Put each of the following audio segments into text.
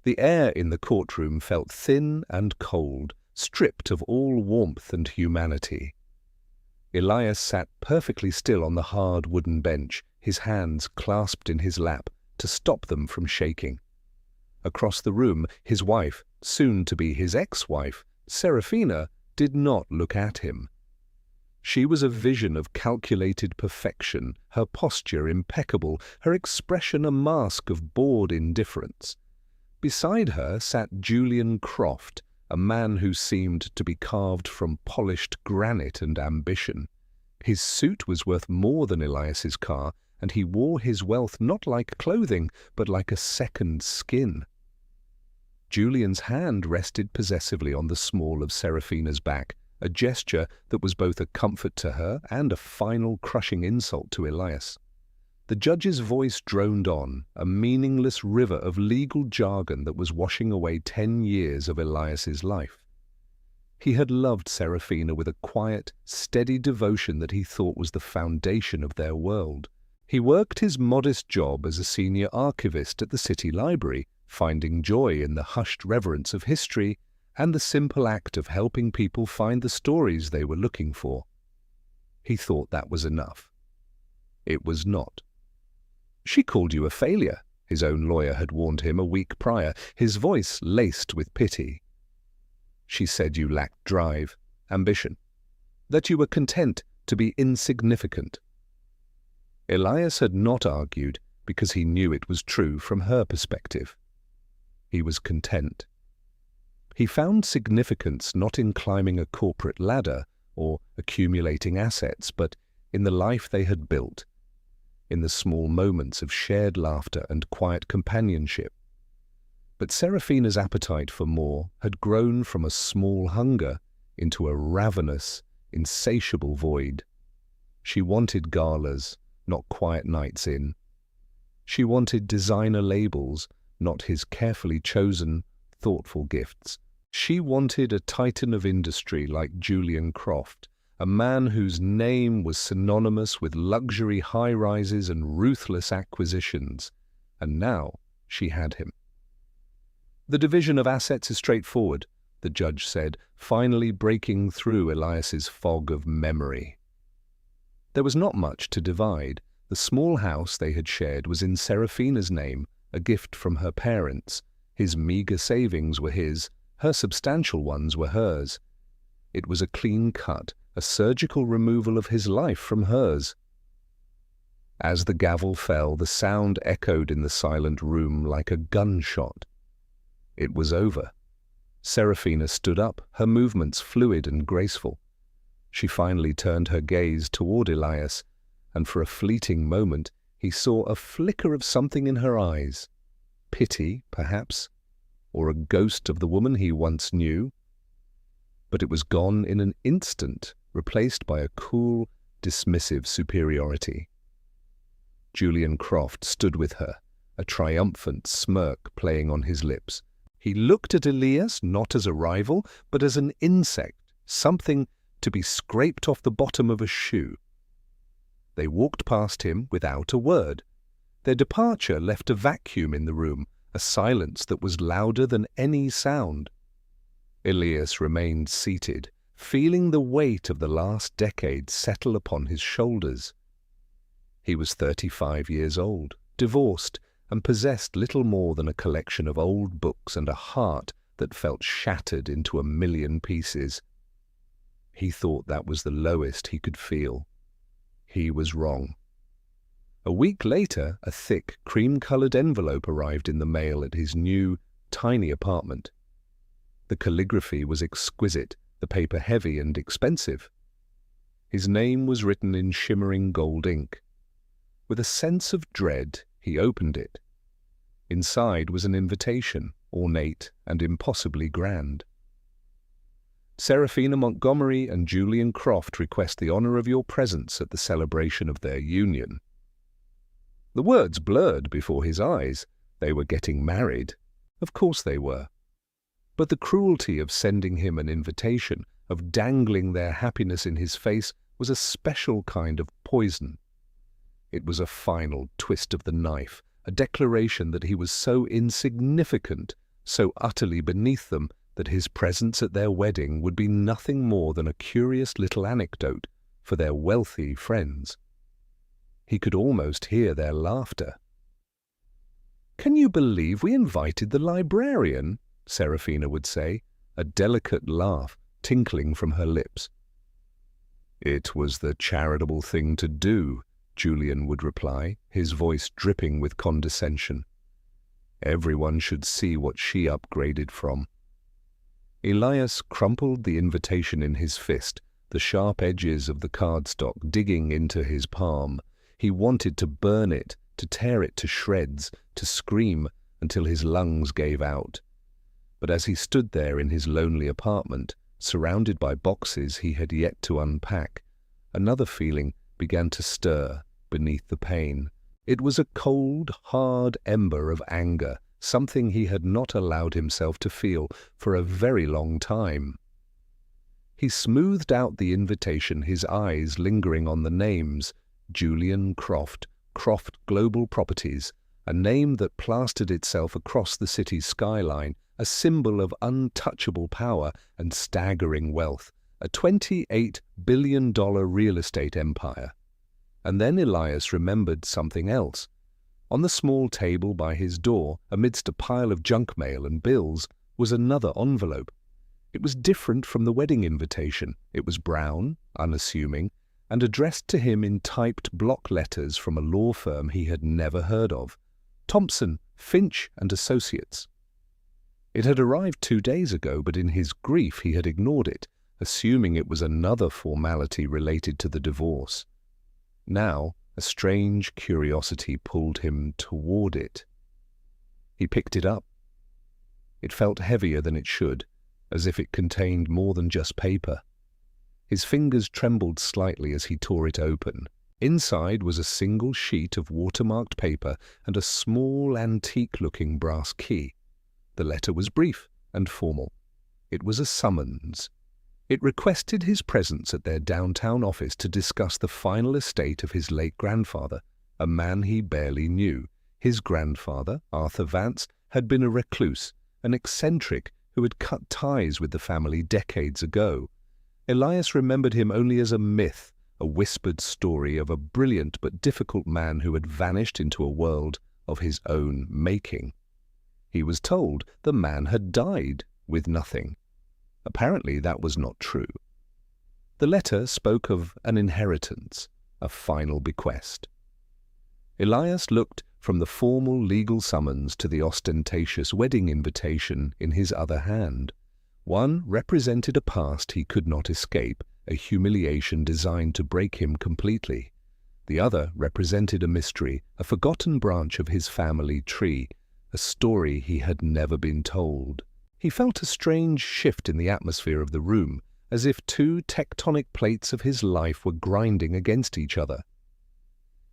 The air in the courtroom felt thin and cold, stripped of all warmth and humanity. Elias sat perfectly still on the hard wooden bench, his hands clasped in his lap to stop them from shaking. Across the room, his wife, soon to be his ex-wife, Serafina, did not look at him. She was a vision of calculated perfection, her posture impeccable, her expression a mask of bored indifference. Beside her sat Julian Croft, a man who seemed to be carved from polished granite and ambition. His suit was worth more than Elias's car, and he wore his wealth not like clothing, but like a second skin. Julian's hand rested possessively on the small of Serafina's back, a gesture that was both a comfort to her and a final crushing insult to Elias. The judge's voice droned on, a meaningless river of legal jargon that was washing away 10 years of Elias's life. He had loved Serafina with a quiet, steady devotion that he thought was the foundation of their world. He worked his modest job as a senior archivist at the city library, finding joy in the hushed reverence of history and the simple act of helping people find the stories they were looking for. He thought that was enough. It was not. "She called you a failure," his own lawyer had warned him a week prior, his voice laced with pity. "She said you lacked drive, ambition, that you were content to be insignificant." Elias had not argued because he knew it was true from her perspective. He was content. He found significance not in climbing a corporate ladder or accumulating assets, but in the life they had built, in the small moments of shared laughter and quiet companionship. But Serafina's appetite for more had grown from a small hunger into a ravenous, insatiable void. She wanted galas, not quiet nights in. She wanted designer labels, not his carefully chosen, thoughtful gifts. She wanted a titan of industry like Julian Croft, a man whose name was synonymous with luxury high-rises and ruthless acquisitions. And now she had him. "The division of assets is straightforward," the judge said, finally breaking through Elias's fog of memory. There was not much to divide. The small house they had shared was in Serafina's name, a gift from her parents. His meagre savings were his, her substantial ones were hers. It was a clean cut, a surgical removal of his life from hers. As the gavel fell, the sound echoed in the silent room like a gunshot. It was over. Serafina stood up, her movements fluid and graceful. She finally turned her gaze toward Elias, and for a fleeting moment he saw a flicker of something in her eyes. Pity, perhaps, or a ghost of the woman he once knew. But it was gone in an instant, replaced by a cool, dismissive superiority. Julian Croft stood with her, a triumphant smirk playing on his lips. He looked at Elias not as a rival, but as an insect, something to be scraped off the bottom of a shoe. They walked past him without a word. Their departure left a vacuum in the room, a silence that was louder than any sound. Elias remained seated, feeling the weight of the last decade settle upon his shoulders. He was 35 years old, divorced, and possessed little more than a collection of old books and a heart that felt shattered into a million pieces. He thought that was the lowest he could feel. He was wrong. A week later, a thick, cream-colored envelope arrived in the mail at his new, tiny apartment. The calligraphy was exquisite, the paper heavy and expensive. His name was written in shimmering gold ink. With a sense of dread, he opened it. Inside was an invitation, ornate and impossibly grand. "Serafina Montgomery and Julian Croft request the honor of your presence at the celebration of their union." The words blurred before his eyes. They were getting married. Of course they were. But the cruelty of sending him an invitation, of dangling their happiness in his face, was a special kind of poison. It was a final twist of the knife, a declaration that he was so insignificant so utterly beneath them that his presence at their wedding would be nothing more than a curious little anecdote for their wealthy friends. He could almost hear their laughter. "Can you believe we invited the librarian?" Serafina would say, a delicate laugh tinkling from her lips. "It was the charitable thing to do," Julian would reply, his voice dripping with condescension. "Everyone should see what she upgraded from." Elias crumpled the invitation in his fist, the sharp edges of the cardstock digging into his palm. He wanted to burn it, to tear it to shreds, to scream until his lungs gave out. But as he stood there in his lonely apartment, surrounded by boxes he had yet to unpack, another feeling began to stir beneath the pain. It was a cold, hard ember of anger, something he had not allowed himself to feel for a very long time. He smoothed out the invitation, his eyes lingering on the names: Julian Croft, Croft Global Properties, a name that plastered itself across the city's skyline, a symbol of untouchable power and staggering wealth, a $28 billion real estate empire. And then Elias remembered something else. On the small table by his door, amidst a pile of junk mail and bills, was another envelope. It was different from the wedding invitation. It was brown, unassuming, and addressed to him in typed block letters from a law firm he had never heard of: Thompson, Finch and Associates. It had arrived 2 days ago, but in his grief he had ignored it, assuming it was another formality related to the divorce. Now, a strange curiosity pulled him toward it. He picked it up. It felt heavier than it should, as if it contained more than just paper. His fingers trembled slightly as he tore it open. Inside was a single sheet of watermarked paper and a small, antique-looking brass key. The letter was brief and formal. It was a summons. It requested his presence at their downtown office to discuss the final estate of his late grandfather, a man he barely knew. His grandfather, Arthur Vance, had been a recluse, an eccentric who had cut ties with the family decades ago. Elias remembered him only as a myth, a whispered story of a brilliant but difficult man who had vanished into a world of his own making. He was told the man had died with nothing. Apparently that was not true. The letter spoke of an inheritance, a final bequest. Elias looked from the formal legal summons to the ostentatious wedding invitation in his other hand. One represented a past he could not escape, a humiliation designed to break him completely. The other represented a mystery, a forgotten branch of his family tree, a story he had never been told. He felt a strange shift in the atmosphere of the room, as if two tectonic plates of his life were grinding against each other.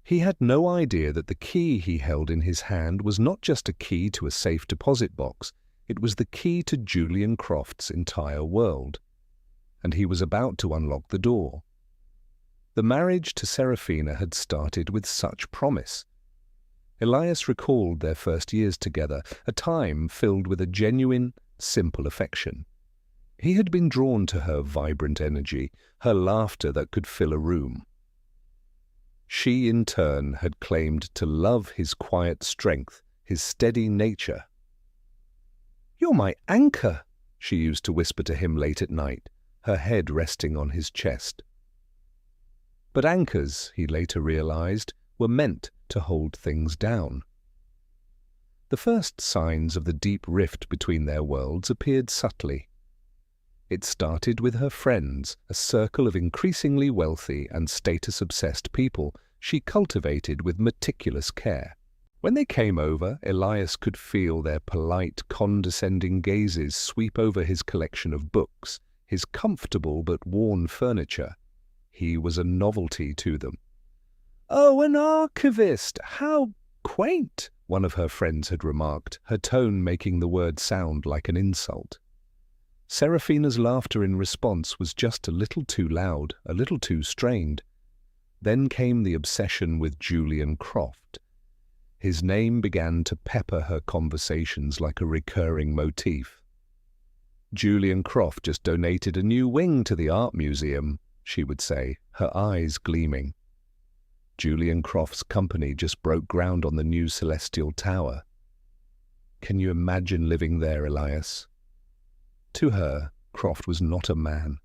He had no idea that the key he held in his hand was not just a key to a safe deposit box, it was the key to Julian Croft's entire world. And he was about to unlock the door. The marriage to Serafina had started with such promise. Elias recalled their first years together, a time filled with a genuine, simple affection. He had been drawn to her vibrant energy, her laughter that could fill a room. She, in turn, had claimed to love his quiet strength, his steady nature. "You're my anchor," she used to whisper to him late at night, her head resting on his chest. But anchors, he later realized, were meant to hold things down. The first signs of the deep rift between their worlds appeared subtly. It started with her friends, a circle of increasingly wealthy and status-obsessed people she cultivated with meticulous care. When they came over, Elias could feel their polite, condescending gazes sweep over his collection of books, his comfortable but worn furniture. He was a novelty to them. "Oh, an archivist! How quaint!" one of her friends had remarked, her tone making the word sound like an insult. Serafina's laughter in response was just a little too loud, a little too strained. Then came the obsession with Julian Croft. His name began to pepper her conversations like a recurring motif. "Julian Croft just donated a new wing to the art museum," she would say, her eyes gleaming. "Julian Croft's company just broke ground on the new Celestial Tower. Can you imagine living there, Elias?" To her, Croft was not a man.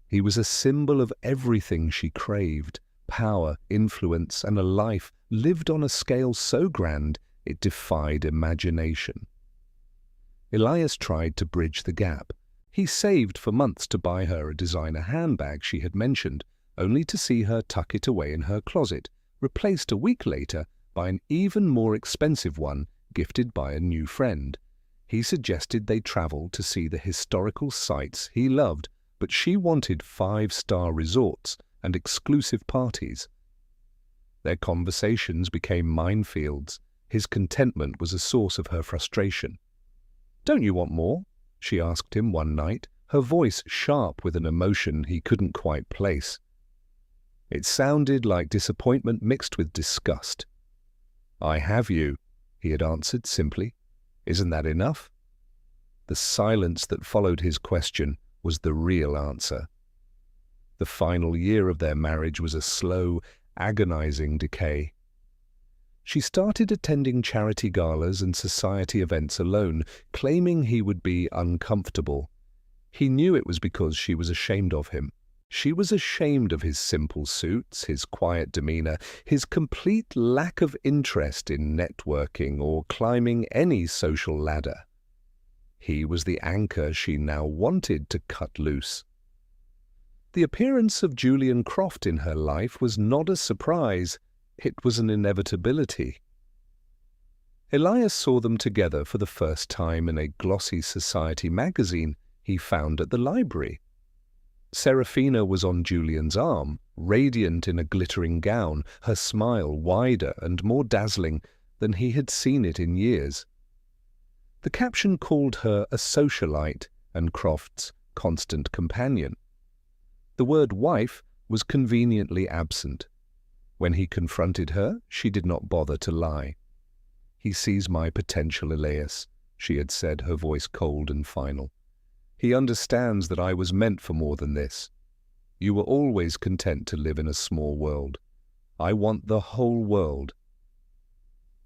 He was a symbol of everything she craved: power, influence, and a life lived on a scale so grand it defied imagination. Elias tried to bridge the gap. He saved for months to buy her a designer handbag she had mentioned, only to see her tuck it away in her closet, replaced a week later by an even more expensive one gifted by a new friend. He suggested they travel to see the historical sites he loved, but she wanted 5-star resorts and exclusive parties. Their conversations became minefields. His contentment was a source of her frustration. "Don't you want more?" she asked him one night, her voice sharp with an emotion he couldn't quite place. It sounded like disappointment mixed with disgust. "I have you," he had answered simply. "Isn't that enough?" The silence that followed his question was the real answer. The final year of their marriage was a slow, agonizing decay. She started attending charity galas and society events alone, claiming he would be uncomfortable. He knew it was because she was ashamed of him. She was ashamed of his simple suits, his quiet demeanor, his complete lack of interest in networking or climbing any social ladder. He was the anchor she now wanted to cut loose. The appearance of Julian Croft in her life was not a surprise. It was an inevitability. Elias saw them together for the first time in a glossy society magazine he found at the library. Serafina was on Julian's arm, radiant in a glittering gown, her smile wider and more dazzling than he had seen it in years. The caption called her a socialite and Croft's constant companion. The word wife was conveniently absent. When he confronted her, she did not bother to lie. "He sees my potential, Elias," she had said, her voice cold and final. "He understands that I was meant for more than this. You were always content to live in a small world. I want the whole world."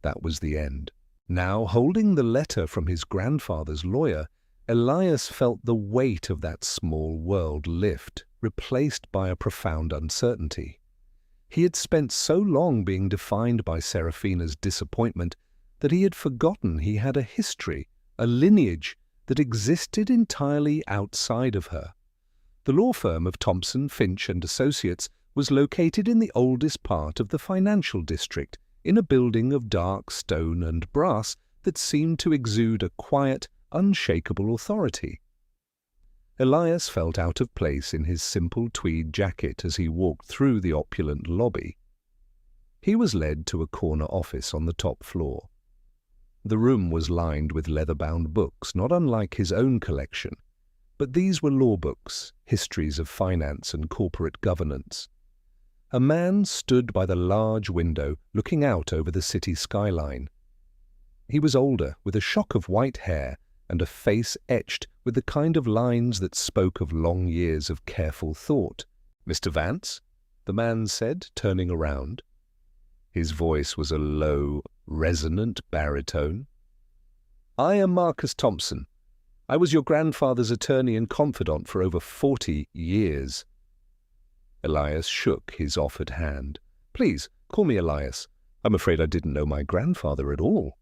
That was the end. Now, holding the letter from his grandfather's lawyer, Elias felt the weight of that small world lift, replaced by a profound uncertainty. He had spent so long being defined by Serafina's disappointment that he had forgotten he had a history, a lineage that existed entirely outside of her. The law firm of Thompson, Finch and Associates was located in the oldest part of the financial district, in a building of dark stone and brass that seemed to exude a quiet, unshakable authority. Elias felt out of place in his simple tweed jacket as he walked through the opulent lobby. He was led to a corner office on the top floor. The room was lined with leather-bound books, not unlike his own collection, but these were law books, histories of finance and corporate governance. A man stood by the large window, looking out over the city skyline. He was older, with a shock of white hair and a face etched with the kind of lines that spoke of long years of careful thought. "Mr. Vance?" the man said, turning around. His voice was a low, resonant baritone. "I am Marcus Thompson. I was your grandfather's attorney and confidant for over 40 years. Elias shook his offered hand. "Please, call me Elias. I'm afraid I didn't know my grandfather at all."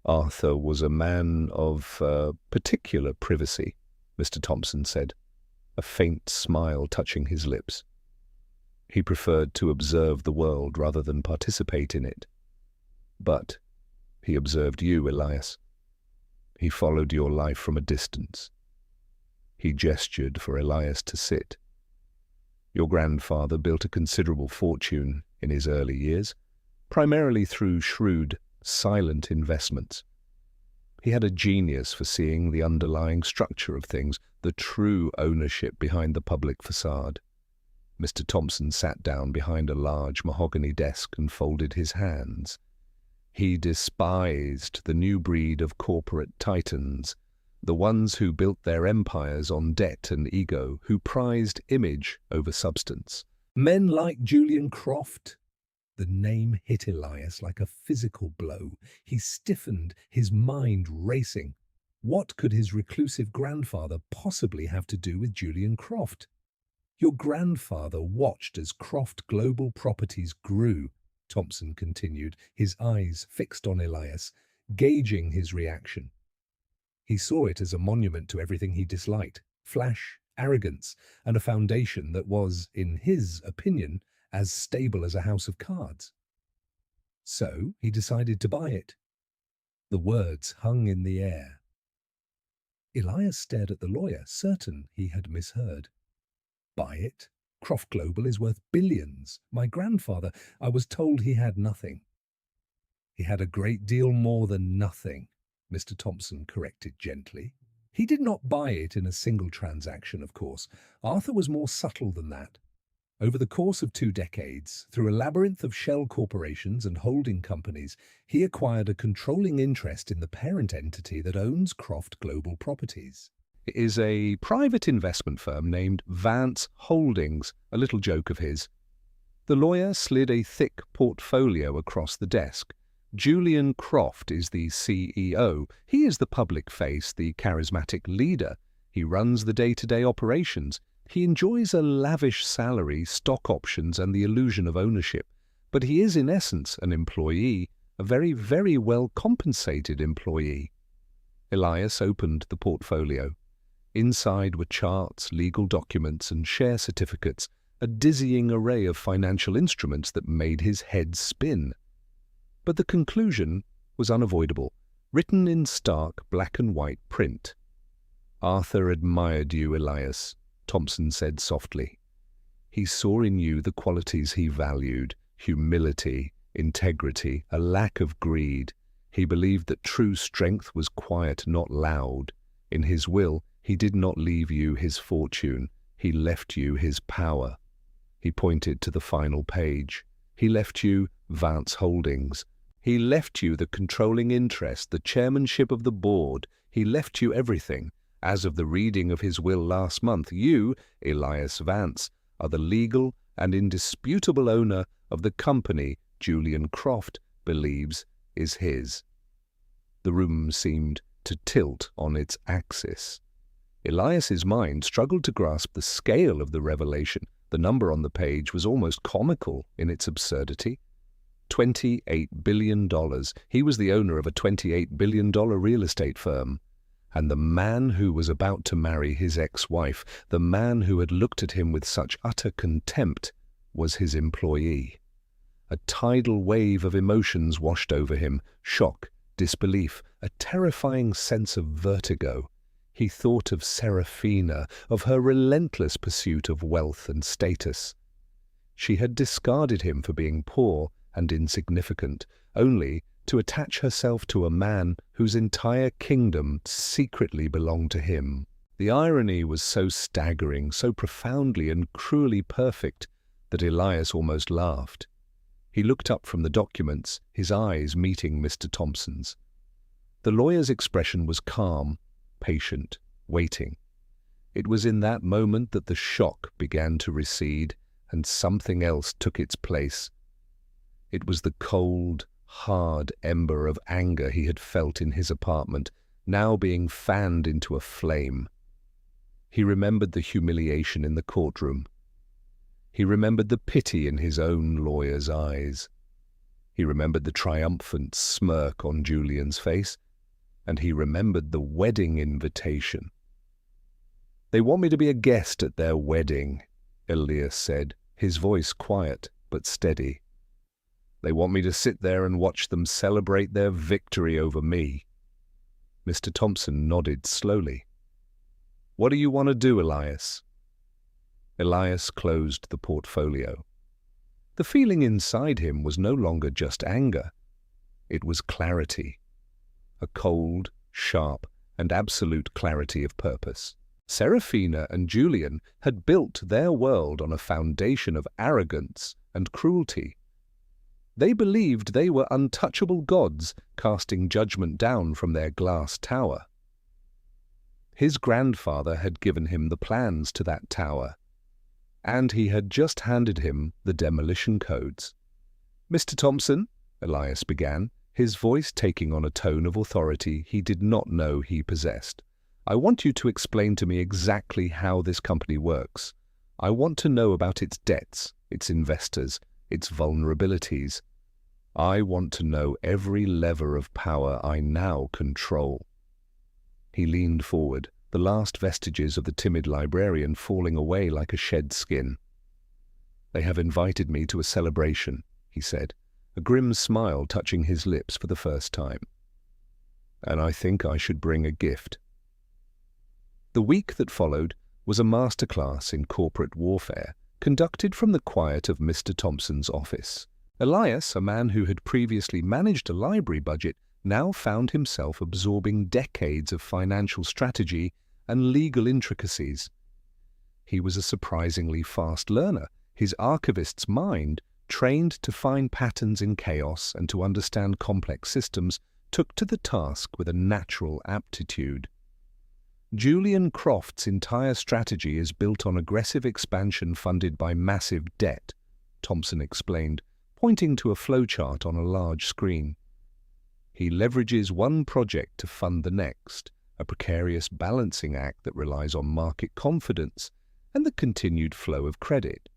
"Arthur was a man of particular privacy," Mr. Thompson said, a faint smile touching his lips. "He preferred to observe the world rather than participate in it. But he observed you, Elias. He followed your life from a distance." He gestured for Elias to sit. "Your grandfather built a considerable fortune in his early years, primarily through shrewd, silent investments. He had a genius for seeing the underlying structure of things, the true ownership behind the public facade." Mr. Thompson sat down behind a large mahogany desk and folded his hands. He despised the new breed of corporate titans, the ones who built their empires on debt and ego, who prized image over substance. Men like Julian Croft. The name hit Elias like a physical blow. He stiffened, his mind racing. What could his reclusive grandfather possibly have to do with Julian Croft? Your grandfather watched as Croft Global Properties grew, Thompson continued, his eyes fixed on Elias, gauging his reaction. He saw it as a monument to everything he disliked: flash, arrogance, and a foundation that was, in his opinion, as stable as a house of cards. So he decided to buy it. The words hung in the air. Elias stared at the lawyer, certain he had misheard. Buy it? Croft Global is worth billions. My grandfather, I was told he had nothing. He had a great deal more than nothing, Mr. Thompson corrected gently. He did not buy it in a single transaction, of course. Arthur was more subtle than that. Over the course of 2 decades, through a labyrinth of shell corporations and holding companies, he acquired a controlling interest in the parent entity that owns Croft Global Properties. It is a private investment firm named Vance Holdings, a little joke of his. The lawyer slid a thick portfolio across the desk. Julian Croft is the CEO. He is the public face, the charismatic leader. He runs the day-to-day operations. He enjoys a lavish salary, stock options, and the illusion of ownership. But he is, in essence, an employee, a very, very well-compensated employee. Elias opened the portfolio. Inside were charts, legal documents, and share certificates, a dizzying array of financial instruments that made his head spin. But the conclusion was unavoidable, written in stark black and white print. "Arthur admired you, Elias," Thompson said softly. "He saw in you the qualities he valued: humility, integrity, a lack of greed. He believed that true strength was quiet, not loud. In his will, he did not leave you his fortune. He left you his power." He pointed to the final page. "He left you Vance Holdings. He left you the controlling interest, the chairmanship of the board. He left you everything. As of the reading of his will last month, you, Elias Vance, are the legal and indisputable owner of the company Julian Croft believes is his." The room seemed to tilt on its axis. Elias's mind struggled to grasp the scale of the revelation. The number on the page was almost comical in its absurdity. $28 billion. He was the owner of a $28 billion real estate firm. And the man who was about to marry his ex-wife, the man who had looked at him with such utter contempt, was his employee. A tidal wave of emotions washed over him: shock, disbelief, a terrifying sense of vertigo. He thought of Serafina, of her relentless pursuit of wealth and status. She had discarded him for being poor and insignificant, only to attach herself to a man whose entire kingdom secretly belonged to him. The irony was so staggering, so profoundly and cruelly perfect, that Elias almost laughed. He looked up from the documents, his eyes meeting Mr. Thompson's. The lawyer's expression was calm, patient, waiting. It was in that moment that the shock began to recede, and something else took its place. It was the cold, hard ember of anger he had felt in his apartment, now being fanned into a flame. He remembered the humiliation in the courtroom. He remembered the pity in his own lawyer's eyes. He remembered the triumphant smirk on Julian's face, and he remembered the wedding invitation. "They want me to be a guest at their wedding," Elias said, his voice quiet but steady. "They want me to sit there and watch them celebrate their victory over me." Mr. Thompson nodded slowly. "What do you want to do, Elias?" Elias closed the portfolio. The feeling inside him was no longer just anger. It was clarity. A cold, sharp, and absolute clarity of purpose. Serafina and Julian had built their world on a foundation of arrogance and cruelty. They believed they were untouchable gods casting judgment down from their glass tower. His grandfather had given him the plans to that tower, and he had just handed him the demolition codes. "Mr. Thompson," Elias began, his voice taking on a tone of authority he did not know he possessed, "I want you to explain to me exactly how this company works. I want to know about its debts, its investors, its vulnerabilities. I want to know every lever of power I now control." He leaned forward, the last vestiges of the timid librarian falling away like a shed skin. "They have invited me to a celebration," he said, a grim smile touching his lips for the first time. "And I think I should bring a gift." The week that followed was a masterclass in corporate warfare, conducted from the quiet of Mr. Thompson's office. Elias, a man who had previously managed a library budget, now found himself absorbing decades of financial strategy and legal intricacies. He was a surprisingly fast learner, his archivist's mind, trained to find patterns in chaos and to understand complex systems, took to the task with a natural aptitude. Julian Croft's entire strategy is built on aggressive expansion funded by massive debt, Thompson explained, pointing to a flowchart on a large screen. He leverages one project to fund the next, a precarious balancing act that relies on market confidence and the continued flow of credit.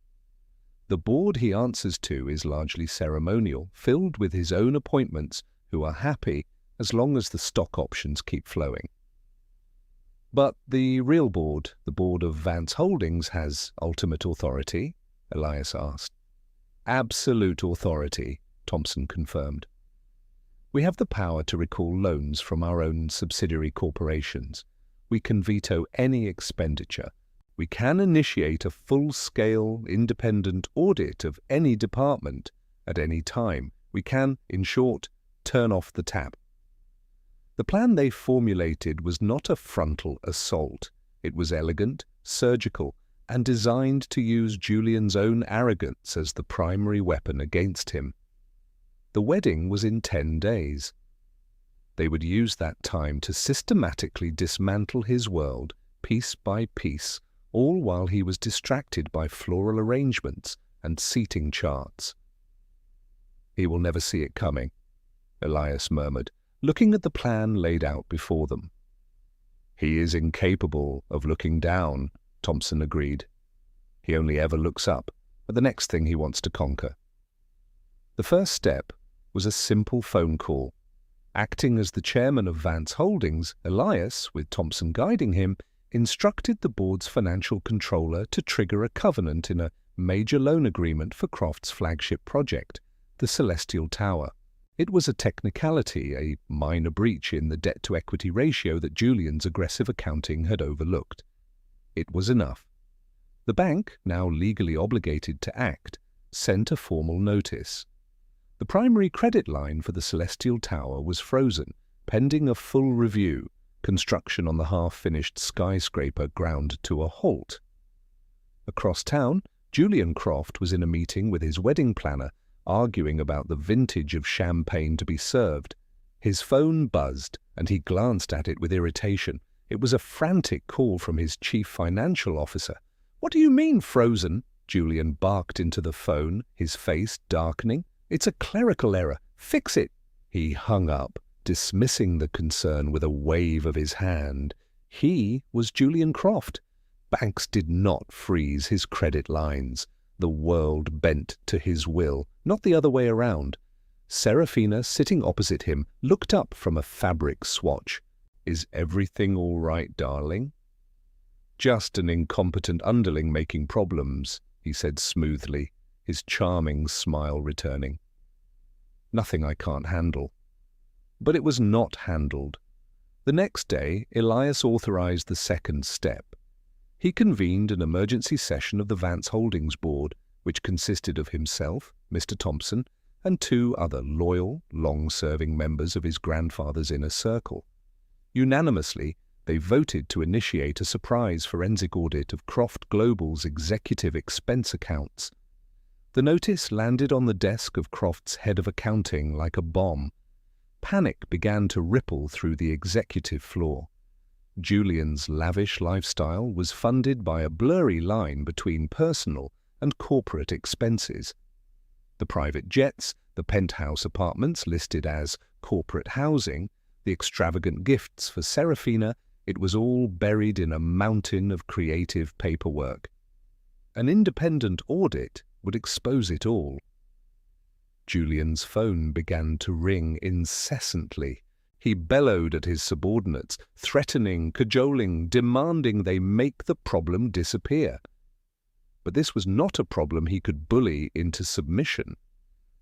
The board he answers to is largely ceremonial, filled with his own appointments who are happy as long as the stock options keep flowing. "But the real board, the board of Vance Holdings, has ultimate authority?" Elias asked. "Absolute authority," Thompson confirmed. "We have the power to recall loans from our own subsidiary corporations. We can veto any expenditure. We can initiate a full-scale, independent audit of any department at any time. We can, in short, turn off the tap." The plan they formulated was not a frontal assault. It was elegant, surgical, and designed to use Julian's own arrogance as the primary weapon against him. The wedding was in 10 days. They would use that time to systematically dismantle his world, piece by piece, all while he was distracted by floral arrangements and seating charts. "He will never see it coming," Elias murmured, looking at the plan laid out before them. "He is incapable of looking down," Thompson agreed. "He only ever looks up at the next thing he wants to conquer." The first step was a simple phone call. Acting as the chairman of Vance Holdings, Elias, with Thompson guiding him, instructed the board's financial controller to trigger a covenant in a major loan agreement for Croft's flagship project, the Celestial Tower. It was a technicality, a minor breach in the debt-to-equity ratio that Julian's aggressive accounting had overlooked. It was enough. The bank, now legally obligated to act, sent a formal notice. The primary credit line for the Celestial Tower was frozen, pending a full review. Construction on the half-finished skyscraper ground to a halt. Across town, Julian Croft was in a meeting with his wedding planner, arguing about the vintage of champagne to be served. His phone buzzed, and he glanced at it with irritation. It was a frantic call from his chief financial officer. "What do you mean, frozen?" Julian barked into the phone, his face darkening. "It's a clerical error. Fix it." He hung up, dismissing the concern with a wave of his hand. He was Julian Croft. Banks did not freeze his credit lines. The world bent to his will, not the other way around. Serafina, sitting opposite him, looked up from a fabric swatch. "Is everything all right, darling?" "Just an incompetent underling making problems," he said smoothly, his charming smile returning. "Nothing I can't handle." But it was not handled. The next day, Elias authorized the second step. He convened an emergency session of the Vance Holdings board, which consisted of himself, Mr. Thompson, and 2 other loyal, long-serving members of his grandfather's inner circle. Unanimously, they voted to initiate a surprise forensic audit of Croft Global's executive expense accounts. The notice landed on the desk of Croft's head of accounting like a bomb. Panic began to ripple through the executive floor. Julian's lavish lifestyle was funded by a blurry line between personal and corporate expenses. The private jets, the penthouse apartments listed as corporate housing, the extravagant gifts for Serafina, it was all buried in a mountain of creative paperwork. An independent audit would expose it all. Julian's phone began to ring incessantly. He bellowed at his subordinates, threatening, cajoling, demanding they make the problem disappear. But this was not a problem he could bully into submission.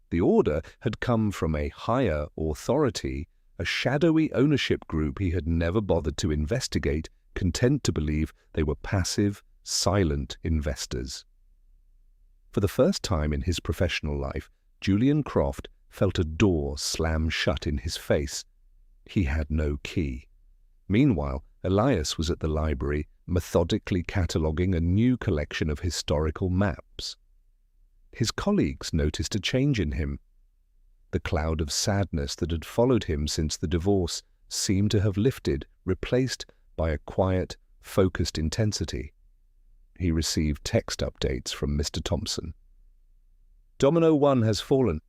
The order had come from a higher authority, a shadowy ownership group he had never bothered to investigate, content to believe they were passive, silent investors. For the first time in his professional life, Julian Croft felt a door slam shut in his face. He had no key. Meanwhile, Elias was at the library, methodically cataloguing a new collection of historical maps. His colleagues noticed a change in him. The cloud of sadness that had followed him since the divorce seemed to have lifted, replaced by a quiet, focused intensity. He received text updates from Mr. Thompson. "Domino 1 has fallen."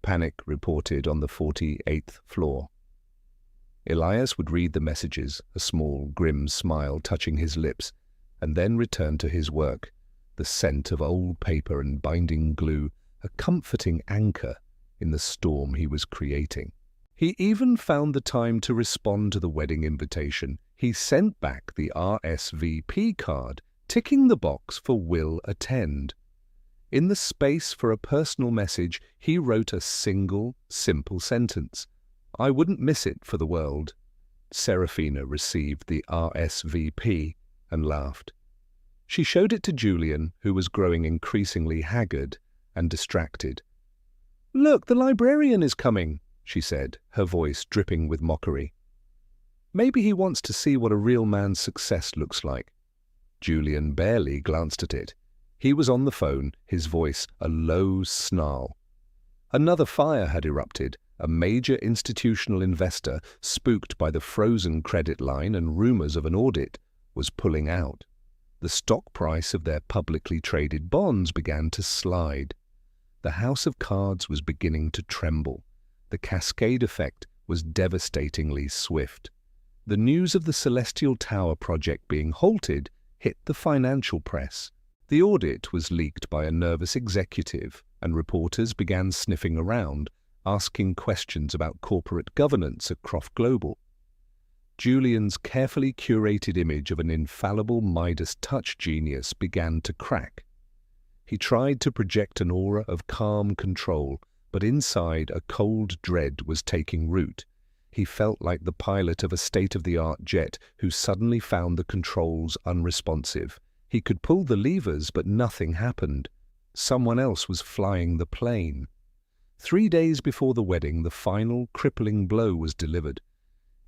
Panic reported on the 48th floor. Elias would read the messages, a small, grim smile touching his lips, and then return to his work, the scent of old paper and binding glue, a comforting anchor in the storm he was creating. He even found the time to respond to the wedding invitation. He sent back the RSVP card, ticking the box for "will attend." In the space for a personal message, he wrote a single, simple sentence. "I wouldn't miss it for the world." Serafina received the RSVP and laughed. She showed it to Julian, who was growing increasingly haggard and distracted. "Look, the librarian is coming," she said, her voice dripping with mockery. "Maybe he wants to see what a real man's success looks like." Julian barely glanced at it. He was on the phone, his voice a low snarl. Another fire had erupted. A major institutional investor, spooked by the frozen credit line and rumors of an audit, was pulling out. The stock price of their publicly traded bonds began to slide. The house of cards was beginning to tremble. The cascade effect was devastatingly swift. The news of the Celestial Tower project being halted hit the financial press. The audit was leaked by a nervous executive, and reporters began sniffing around, asking questions about corporate governance at Croft Global. Julian's carefully curated image of an infallible Midas touch genius began to crack. He tried to project an aura of calm control, but inside a cold dread was taking root. He felt like the pilot of a state-of-the-art jet who suddenly found the controls unresponsive. He could pull the levers, but nothing happened. Someone else was flying the plane. 3 days before the wedding, the final crippling blow was delivered.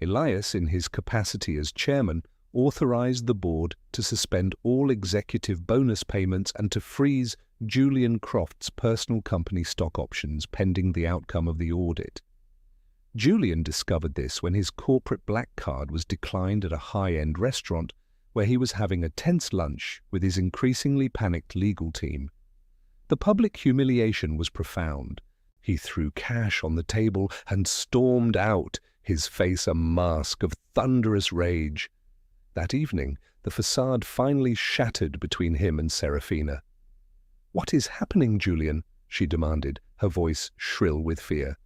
Elias, in his capacity as chairman, authorized the board to suspend all executive bonus payments and to freeze Julian Croft's personal company stock options pending the outcome of the audit. Julian discovered this when his corporate black card was declined at a high-end restaurant where he was having a tense lunch with his increasingly panicked legal team. The public humiliation was profound. He threw cash on the table and stormed out, his face a mask of thunderous rage. That evening, the facade finally shattered between him and Serafina. "What is happening, Julian?" she demanded, her voice shrill with fear.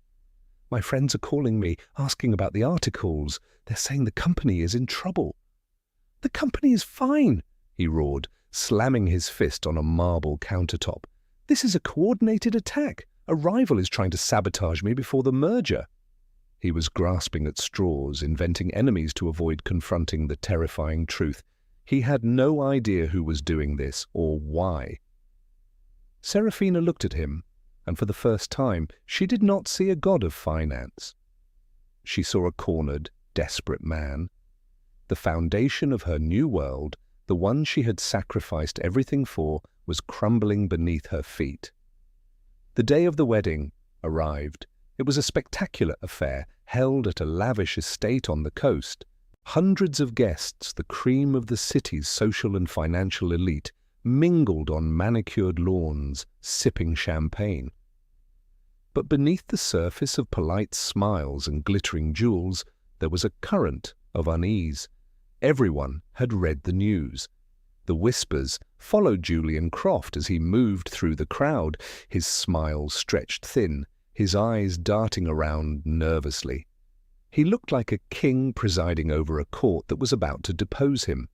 "My friends are calling me, asking about the articles. They're saying the company is in trouble." "The company is fine," he roared, slamming his fist on a marble countertop. "This is a coordinated attack. A rival is trying to sabotage me before the merger." He was grasping at straws, inventing enemies to avoid confronting the terrifying truth. He had no idea who was doing this or why. Serafina looked at him, and for the first time she did not see a god of finance. She saw a cornered, desperate man. The foundation of her new world, The one she had sacrificed everything for was crumbling beneath her feet. The day of the wedding arrived. It was a spectacular affair, held at a lavish estate on the coast. Hundreds of guests, the cream of the city's social and financial elite, mingled on manicured lawns, sipping champagne. But beneath the surface of polite smiles and glittering jewels, there was a current of unease. Everyone had read the news. The whispers followed Julian Croft as he moved through the crowd, his smile stretched thin, his eyes darting around nervously. He looked like a king presiding over a court that was about to depose him.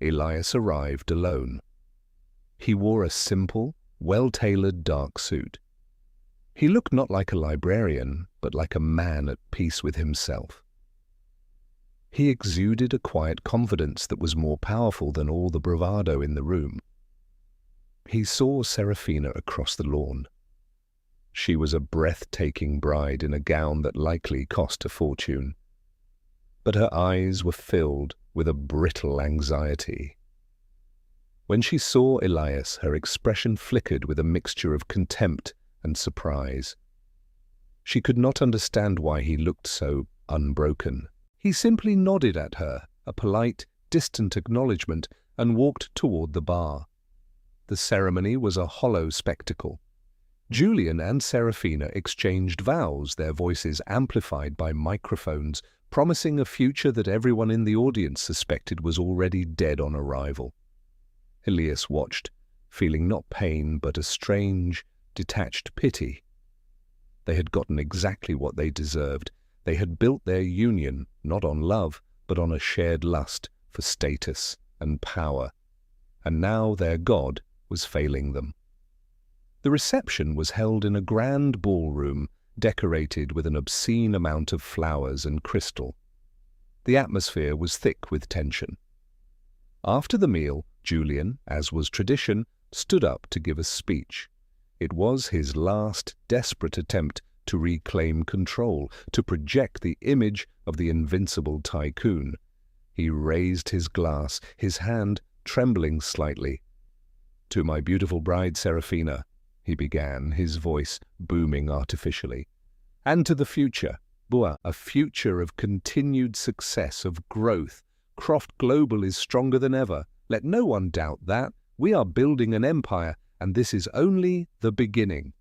Elias arrived alone. He wore a simple, well-tailored dark suit. He looked not like a librarian, but like a man at peace with himself. He exuded a quiet confidence that was more powerful than all the bravado in the room. He saw Serafina across the lawn. She was a breathtaking bride in a gown that likely cost a fortune. But her eyes were filled with a brittle anxiety. When she saw Elias, her expression flickered with a mixture of contempt and surprise. She could not understand why he looked so unbroken. He simply nodded at her, a polite, distant acknowledgement, and walked toward the bar. The ceremony was a hollow spectacle. Julian and Serafina exchanged vows, their voices amplified by microphones, promising a future that everyone in the audience suspected was already dead on arrival. Elias watched, feeling not pain but a strange, detached pity. They had gotten exactly what they deserved. They had built their union not on love, but on a shared lust for status and power. And now their god was failing them. The reception was held in a grand ballroom decorated with an obscene amount of flowers and crystal. The atmosphere was thick with tension. After the meal, Julian, as was tradition, stood up to give a speech. It was his last desperate attempt to reclaim control, to project the image of the invincible tycoon. He raised his glass, his hand trembling slightly. "To my beautiful bride Serafina," he began, his voice booming artificially. "And to the future, a future of continued success, of growth. Croft Global is stronger than ever. Let no one doubt that. We are building an empire, and this is only the beginning."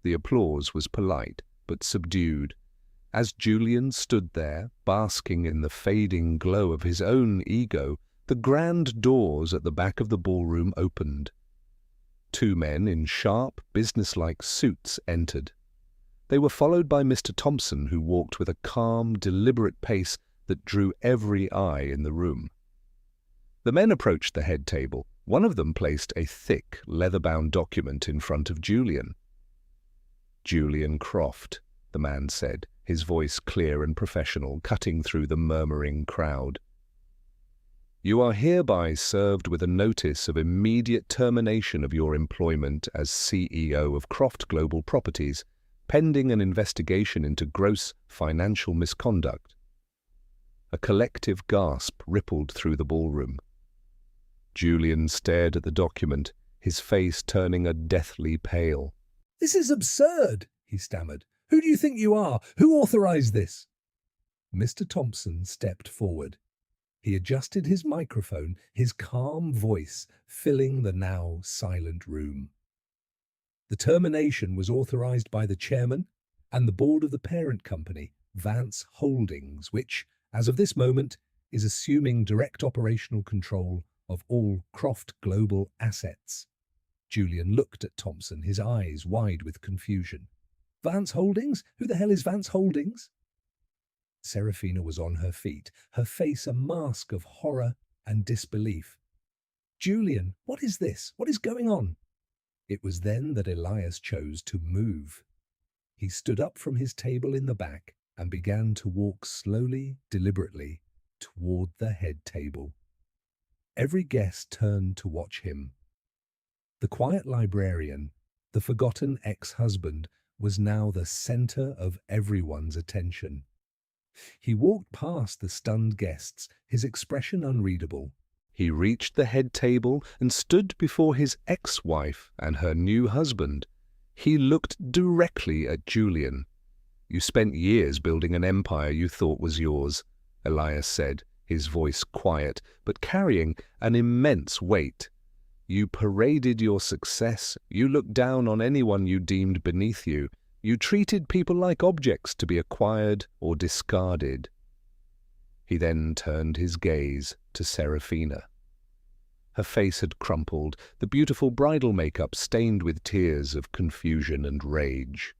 The applause was polite, but subdued. As Julian stood there, basking in the fading glow of his own ego, the grand doors at the back of the ballroom opened. Two men in sharp, businesslike suits entered. They were followed by Mr. Thompson, who walked with a calm, deliberate pace that drew every eye in the room. The men approached the head table. One of them placed a thick, leather-bound document in front of Julian. "Julian Croft," the man said, his voice clear and professional, cutting through the murmuring crowd. "You are hereby served with a notice of immediate termination of your employment as CEO of Croft Global Properties, pending an investigation into gross financial misconduct." A collective gasp rippled through the ballroom. Julian stared at the document, his face turning a deathly pale. "This is absurd," he stammered. "Who do you think you are? Who authorized this?" Mr. Thompson stepped forward. He adjusted his microphone, his calm voice filling the now silent room. "The termination was authorized by the chairman and the board of the parent company, Vance Holdings, which, as of this moment, is assuming direct operational control of all Croft Global assets." Julian looked at Thompson, his eyes wide with confusion. "Vance Holdings? Who the hell is Vance Holdings?" Serafina was on her feet, her face a mask of horror and disbelief. "Julian, what is this? What is going on?" It was then that Elias chose to move. He stood up from his table in the back and began to walk slowly, deliberately, toward the head table. Every guest turned to watch him. The quiet librarian, the forgotten ex-husband, was now the center of everyone's attention. He walked past the stunned guests, his expression unreadable. He reached the head table and stood before his ex-wife and her new husband. He looked directly at Julian. "You spent years building an empire you thought was yours," Elias said, his voice quiet but carrying an immense weight. "You paraded your success. You looked down on anyone you deemed beneath you. You treated people like objects to be acquired or discarded." He then turned his gaze to Serafina. Her face had crumpled, the beautiful bridal makeup stained with tears of confusion and rage.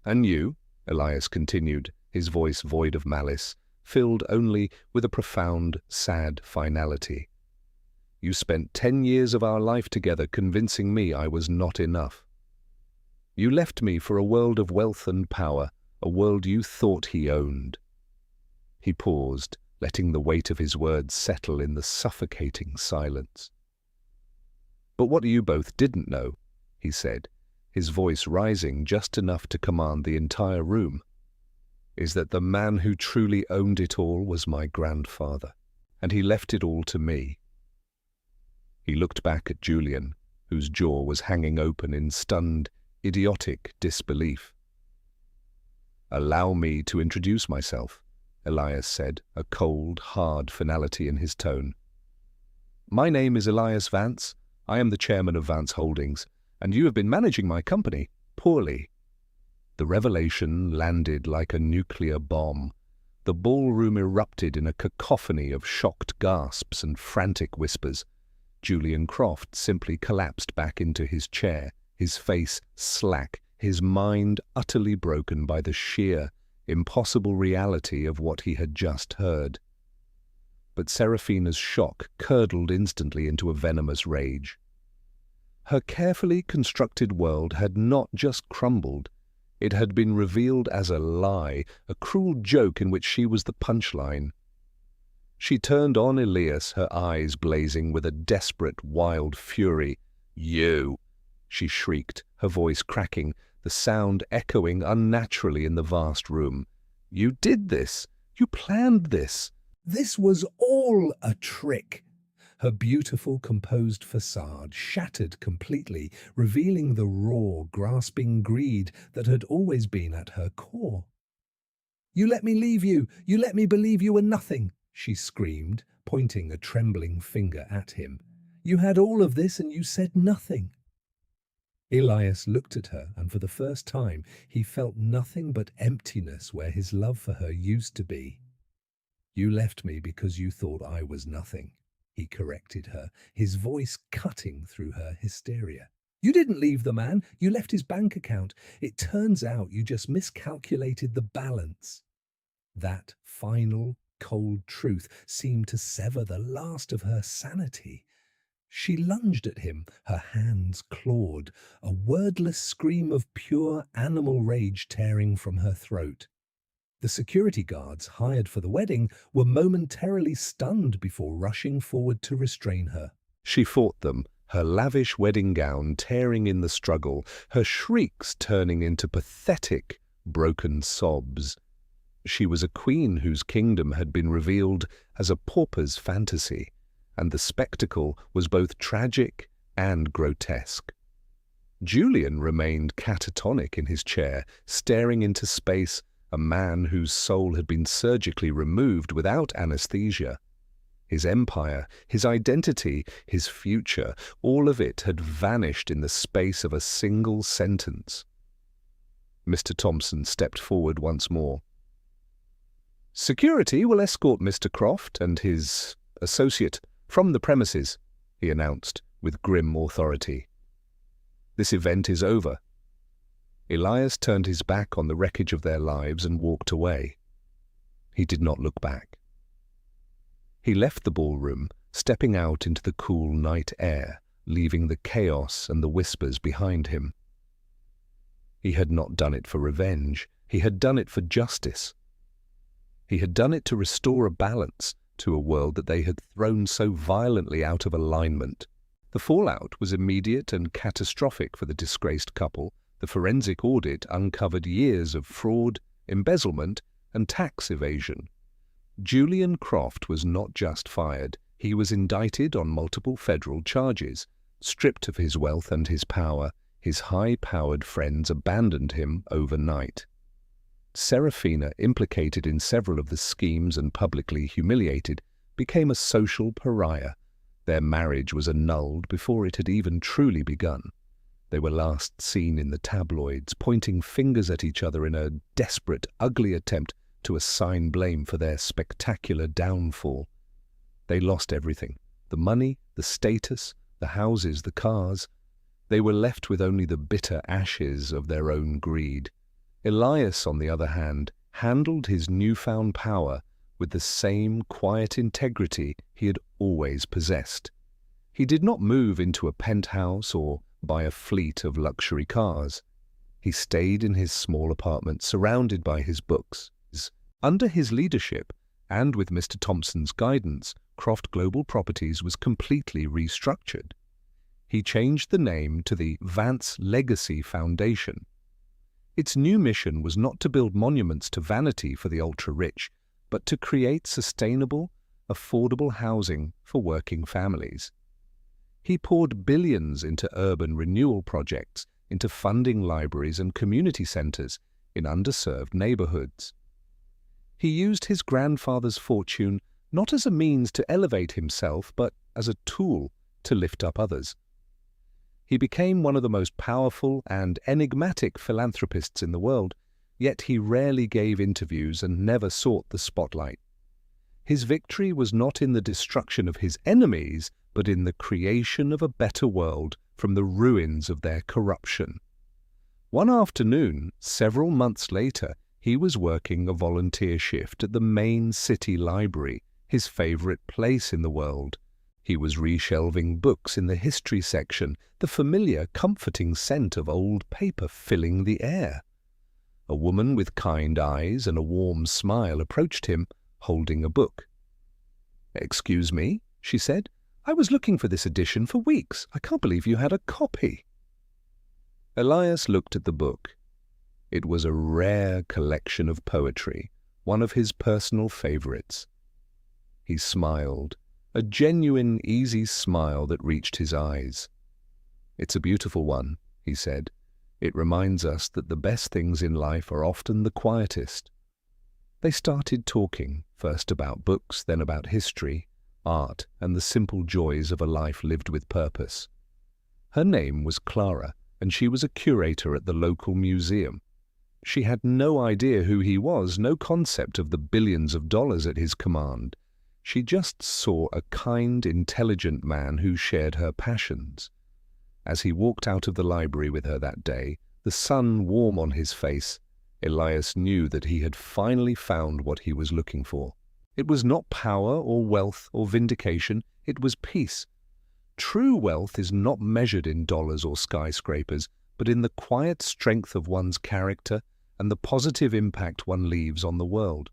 "And you," Elias continued, his voice void of malice, filled only with a profound, sad finality. "You spent 10 years of our life together convincing me I was not enough. You left me for a world of wealth and power, a world you thought he owned." He paused, letting the weight of his words settle in the suffocating silence. "But what you both didn't know," he said, his voice rising just enough to command the entire room, "is that the man who truly owned it all was my grandfather, and he left it all to me." He looked back at Julian, whose jaw was hanging open in stunned, idiotic disbelief. "Allow me to introduce myself," Elias said, a cold, hard finality in his tone. "My name is Elias Vance. I am the chairman of Vance Holdings, and you have been managing my company poorly." The revelation landed like a nuclear bomb. The ballroom erupted in a cacophony of shocked gasps and frantic whispers. Julian Croft simply collapsed back into his chair, his face slack, his mind utterly broken by the sheer, impossible reality of what he had just heard. But Serafina's shock curdled instantly into a venomous rage. Her carefully constructed world had not just crumbled. It had been revealed as a lie, a cruel joke in which she was the punchline. She turned on Elias, her eyes blazing with a desperate, wild fury. "You!" she shrieked, her voice cracking, the sound echoing unnaturally in the vast room. "You did this! You planned this!" This was all a trick. Her beautiful, composed facade shattered completely, revealing the raw, grasping greed that had always been at her core. "You let me leave you! You let me believe you were nothing!" she screamed, pointing a trembling finger at him. "You had all of this and you said nothing." Elias looked at her, and for the first time he felt nothing but emptiness where his love for her used to be. "You left me because you thought I was nothing," he corrected her, his voice cutting through her hysteria. "You didn't leave the man, you left his bank account. It turns out you just miscalculated the balance." That final, cold truth seemed to sever the last of her sanity. She lunged at him, her hands clawed, a wordless scream of pure animal rage tearing from her throat. The security guards hired for the wedding were momentarily stunned before rushing forward to restrain her. She fought them, her lavish wedding gown tearing in the struggle, her shrieks turning into pathetic, broken sobs. She was a queen whose kingdom had been revealed as a pauper's fantasy, and the spectacle was both tragic and grotesque. Julian remained catatonic in his chair, staring into space, a man whose soul had been surgically removed without anesthesia. His empire, his identity, his future, all of it had vanished in the space of a single sentence. Mr. Thompson stepped forward once more. "Security will escort Mr. Croft and his associate from the premises," he announced with grim authority. "This event is over." Elias turned his back on the wreckage of their lives and walked away. He did not look back. He left the ballroom, stepping out into the cool night air, leaving the chaos and the whispers behind him. He had not done it for revenge. He had done it for justice. He had done it to restore a balance to a world that they had thrown so violently out of alignment. The fallout was immediate and catastrophic for the disgraced couple. The forensic audit uncovered years of fraud, embezzlement, and tax evasion. Julian Croft was not just fired, He was indicted on multiple federal charges. Stripped of his wealth and his power, his high-powered friends abandoned him overnight. Serafina, implicated in several of the schemes and publicly humiliated, became a social pariah. Their marriage was annulled before it had even truly begun. They were last seen in the tabloids, pointing fingers at each other in a desperate, ugly attempt to assign blame for their spectacular downfall. They lost everything: the money, the status, the houses, the cars. They were left with only the bitter ashes of their own greed. Elias, on the other hand, handled his newfound power with the same quiet integrity he had always possessed. He did not move into a penthouse or buy a fleet of luxury cars. He stayed in his small apartment, surrounded by his books. Under his leadership, and with Mr. Thompson's guidance, Croft Global Properties was completely restructured. He changed the name to the Vance Legacy Foundation. Its new mission was not to build monuments to vanity for the ultra-rich, but to create sustainable, affordable housing for working families. He poured billions into urban renewal projects, into funding libraries and community centers in underserved neighborhoods. He used his grandfather's fortune not as a means to elevate himself, but as a tool to lift up others. He became one of the most powerful and enigmatic philanthropists in the world, yet he rarely gave interviews and never sought the spotlight. His victory was not in the destruction of his enemies, but in the creation of a better world from the ruins of their corruption. One afternoon, several months later, he was working a volunteer shift at the main city library, his favorite place in the world. He was reshelving books in the history section, the familiar, comforting scent of old paper filling the air. A woman with kind eyes and a warm smile approached him, holding a book. "Excuse me," she said. "I was looking for this edition for weeks. I can't believe you had a copy." Elias looked at the book. It was a rare collection of poetry, one of his personal favorites. He smiled, a genuine, easy smile that reached his eyes. "It's a beautiful one," he said. "It reminds us that the best things in life are often the quietest." They started talking, first about books, then about history, art, and the simple joys of a life lived with purpose. Her name was Clara, and she was a curator at the local museum. She had no idea who he was, no concept of the billions of dollars at his command. She just saw a kind, intelligent man who shared her passions. As he walked out of the library with her that day, the sun warm on his face, Elias knew that he had finally found what he was looking for. It was not power or wealth or vindication, it was peace. True wealth is not measured in dollars or skyscrapers, but in the quiet strength of one's character and the positive impact one leaves on the world.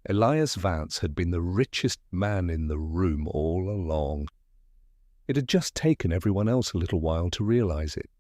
Elias Vance had been the richest man in the room all along. It had just taken everyone else a little while to realize it.